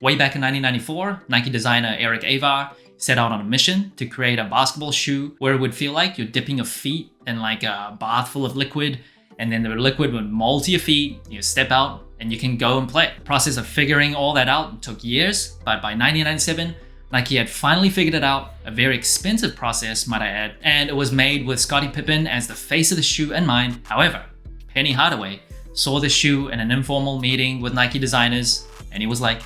Way back in 1994, Nike designer Eric Avar set out on a mission to create a basketball shoe where it would feel like you're dipping your feet in like a bath full of liquid, and then the liquid would mold to your feet, you step out, and you can go and play. The process of figuring all that out took years, but by 1997, Nike had finally figured it out, a very expensive process, might I add, and it was made with Scottie Pippen as the face of the shoe in mind. However, Penny Hardaway saw the shoe in an informal meeting with Nike designers, and he was like,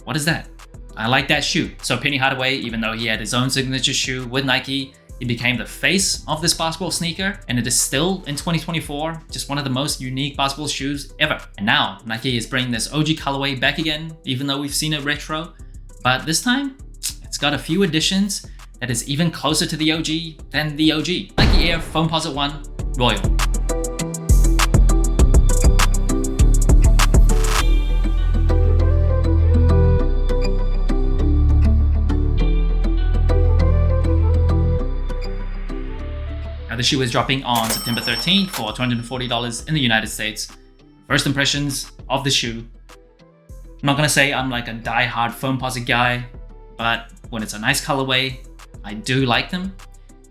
"What is that? I like that shoe." So Penny Hardaway, even though he had his own signature shoe with Nike, he became the face of this basketball sneaker, and it is still, in 2024, just one of the most unique basketball shoes ever. And now, Nike is bringing this OG colorway back again, even though we've seen it retro, but this time, it's got a few additions that is even closer to the OG than the OG. Nike Air Foamposite 1 Royal. The shoe is dropping on September 13th for $240 in the United States. First impressions of the shoe. I'm not gonna say I'm like a die-hard Foamposite guy, but when it's a nice colorway, I do like them.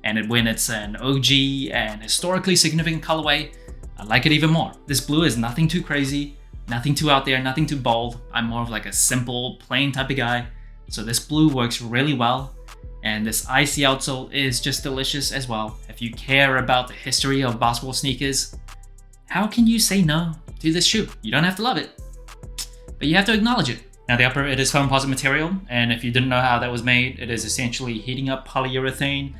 And when it's an OG and historically significant colorway, I like it even more. This blue is nothing too crazy, nothing too out there, nothing too bold. I'm more of like a simple, plain type of guy. So this blue works really well. And this icy outsole is just delicious as well. If you care about the history of basketball sneakers, how can you say no to this shoe? You don't have to love it, but you have to acknowledge it. Now the upper, it is Foamposite material, and if you didn't know how that was made, it is essentially heating up polyurethane.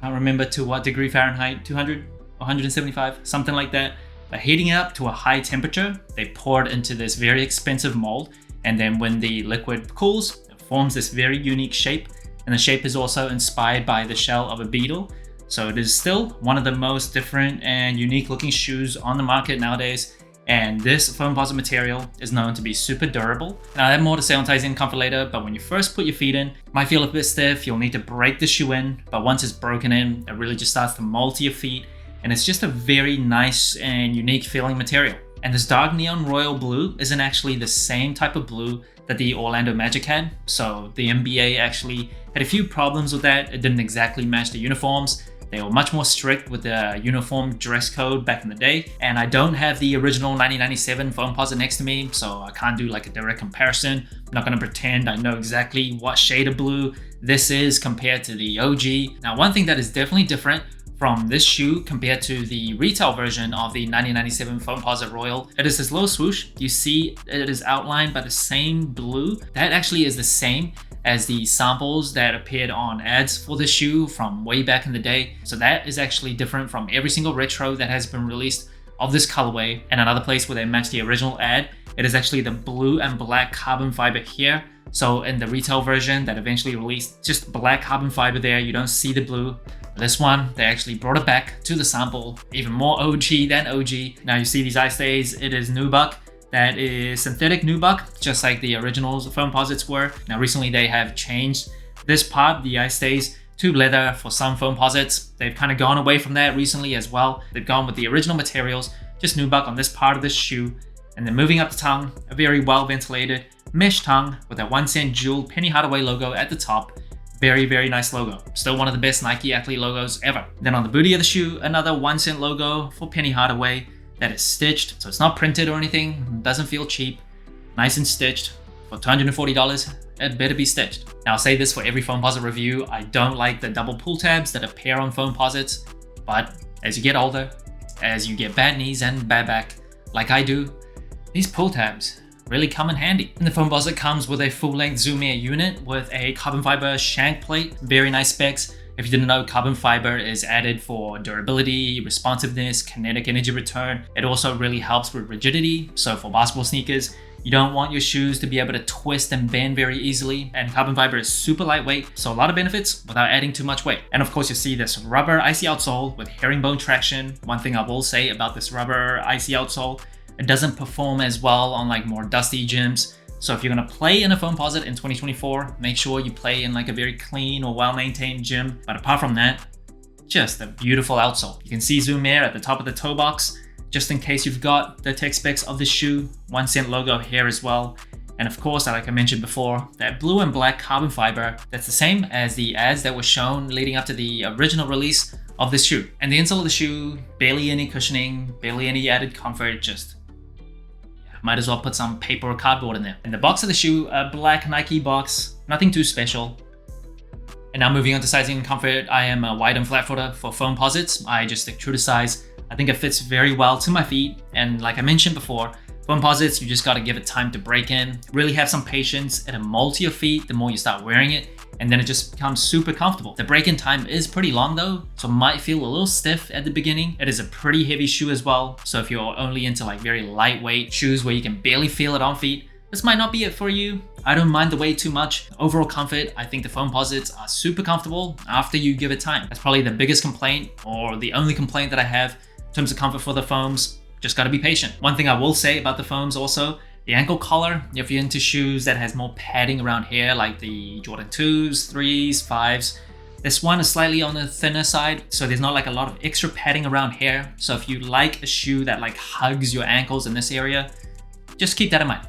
Can't remember to what degree Fahrenheit, 200, 175, something like that. By heating it up to a high temperature, they pour it into this very expensive mold, and then when the liquid cools, it forms this very unique shape. And the shape is also inspired by the shell of a beetle. So it is still one of the most different and unique looking shoes on the market nowadays. And this Foamposite material is known to be super durable. Now I have more to say on ties in comfort later, but when you first put your feet in, it might feel a bit stiff. You'll need to break the shoe in, but once it's broken in, it really just starts to mold to your feet. And it's just a very nice and unique feeling material. And this dark neon royal blue isn't actually the same type of blue that the Orlando Magic had. So the NBA actually had a few problems with that. It didn't exactly match the uniforms. They were much more strict with the uniform dress code back in the day. And I don't have the original 1997 Foamposite next to me, so I can't do like a direct comparison. I'm not gonna pretend I know exactly what shade of blue this is compared to the OG. Now, one thing that is definitely different from this shoe compared to the retail version of the 1997 Foamposite Royal, it is this little swoosh. You see it is outlined by the same blue. That actually is the same as the samples that appeared on ads for the shoe from way back in the day. So that is actually different from every single retro that has been released of this colorway. And another place where they match the original ad, it is actually the blue and black carbon fiber here. So in the retail version that eventually released, just black carbon fiber there, you don't see the blue. This one, they actually brought it back to the sample, even more OG than OG. Now you see these eye stays, it is nubuck. That is synthetic nubuck, just like the originals Foamposites were. Now recently they have changed this part, the eye stays, to leather for some Foamposites. They've kind of gone away from that recently as well. They've gone with the original materials, just nubuck on this part of the shoe. And then moving up the tongue, a very well ventilated mesh tongue with a 1 cent jeweled Penny Hardaway logo at the top. Very, very nice logo. Still one of the best Nike athlete logos ever. Then on the booty of the shoe, another 1 cent logo for Penny Hardaway that is stitched. So it's not printed or anything, doesn't feel cheap. Nice and stitched. For $240, it better be stitched. Now I'll say this for every Foamposite review, I don't like the double pull tabs that appear on Foamposites, but as you get older, as you get bad knees and bad back, like I do, these pull tabs really come in handy. And the Foamposite comes with a full-length Zoom Air unit with a carbon fiber shank plate. Very nice specs. If you didn't know, carbon fiber is added for durability, responsiveness, kinetic energy return. It also really helps with rigidity. So for basketball sneakers, you don't want your shoes to be able to twist and bend very easily. And carbon fiber is super lightweight, so a lot of benefits without adding too much weight. And of course, you see this rubber icy outsole with herringbone traction. One thing I will say about this rubber icy outsole, it doesn't perform as well on like more dusty gyms. So if you're gonna play in a Foamposite in 2024, make sure you play in like a very clean or well-maintained gym. But apart from that, just a beautiful outsole. You can see Zoom Air at the top of the toe box, just in case you've got the tech specs of the shoe. 1 cent logo here as well. And of course, like I mentioned before, that blue and black carbon fiber, that's the same as the ads that were shown leading up to the original release of this shoe. And the insole of the shoe, barely any cushioning, barely any added comfort, just might as well put some paper or cardboard in there. And the box of the shoe, a black Nike box, nothing too special. And now moving on to sizing and comfort, I am a wide and flat footer for Foamposites. I just stick true to size. I think it fits very well to my feet. And like I mentioned before, Foamposites, you just gotta give it time to break in. Really have some patience. It'll mold to your feet the more you start wearing it, and then it just becomes super comfortable. The break-in time is pretty long though, so it might feel a little stiff at the beginning. It is a pretty heavy shoe as well, so if you're only into like very lightweight shoes where you can barely feel it on feet, this might not be it for you. I don't mind the weight too much. Overall comfort, I think the Foamposites are super comfortable after you give it time. That's probably the biggest complaint, or the only complaint that I have in terms of comfort for the foams. Just gotta be patient. One thing I will say about the foams also, the ankle collar, if you're into shoes that has more padding around here, like the Jordan 2s, 3s, 5s, this one is slightly on the thinner side, so there's not like a lot of extra padding around here. So if you like a shoe that like hugs your ankles in this area, just keep that in mind.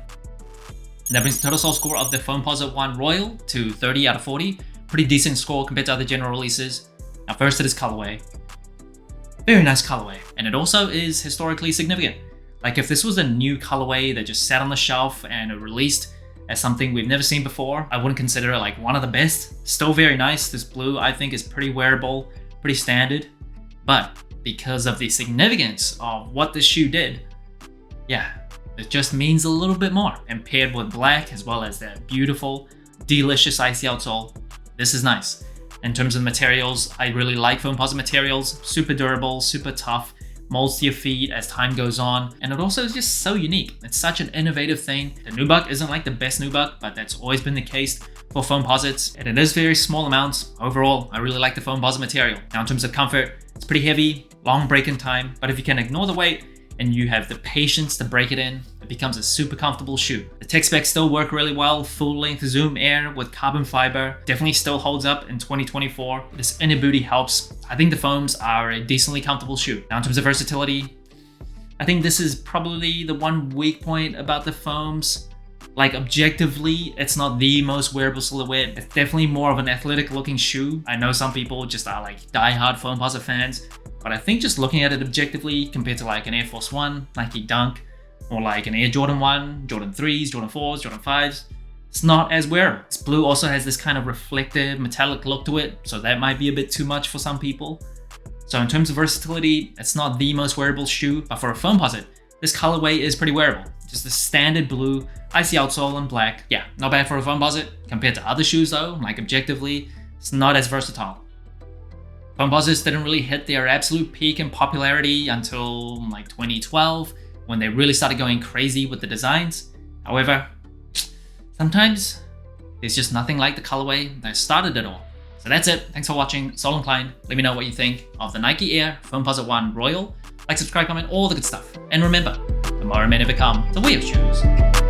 And that brings the total sole score of the Foamposite 1 Royal to 30 out of 40. Pretty decent score compared to other general releases. Now first, it is colorway. Very nice colorway, and it also is historically significant. Like if this was a new colorway that just sat on the shelf and it released as something we've never seen before, I wouldn't consider it like one of the best. Still very nice. This blue I think is pretty wearable, pretty standard, but because of the significance of what this shoe did, yeah, it just means a little bit more. And paired with black as well as that beautiful, delicious icy outsole, this is nice. In terms of materials, I really like Foamposite materials. Super durable, super tough, molds to your feet as time goes on, and it also is just so unique. It's such an innovative thing. The nubuck isn't like the best nubuck, but that's always been the case for Foamposites, and it is very small amounts. Overall, I really like the Foamposite material. Now in terms of comfort, it's pretty heavy, long break-in time, but if you can ignore the weight and you have the patience to break it in, it becomes a super comfortable shoe. The tech specs still work really well. Full length Zoom Air with carbon fiber definitely still holds up in 2024. This inner booty helps. I think the foams are a decently comfortable shoe. Now in terms of versatility, I think this is probably the one weak point about the foams. Like objectively, it's not the most wearable silhouette. It's definitely more of an athletic looking shoe. I know some people just are like die-hard Foamposite fans, but I think just looking at it objectively compared to like an Air Force 1, Nike Dunk, or like an Air Jordan 1, Jordan 3s, Jordan 4s, Jordan 5s, it's not as wearable. This blue also has this kind of reflective metallic look to it, so that might be a bit too much for some people. So in terms of versatility, it's not the most wearable shoe, but for a Foamposite, this colorway is pretty wearable. Just the standard blue, icy outsole and black. Yeah, not bad for a Foamposite. Compared to other shoes though, like objectively, it's not as versatile. Foamposites didn't really hit their absolute peak in popularity until like 2012, when they really started going crazy with the designs. However, sometimes there's just nothing like the colorway that started it all. So that's it. Thanks for watching. Sole Inclined. Let me know what you think of the Nike Air Foamposite 1 Royal. Like, subscribe, comment, all the good stuff. And remember, tomorrow may never come. It's a way of shoes.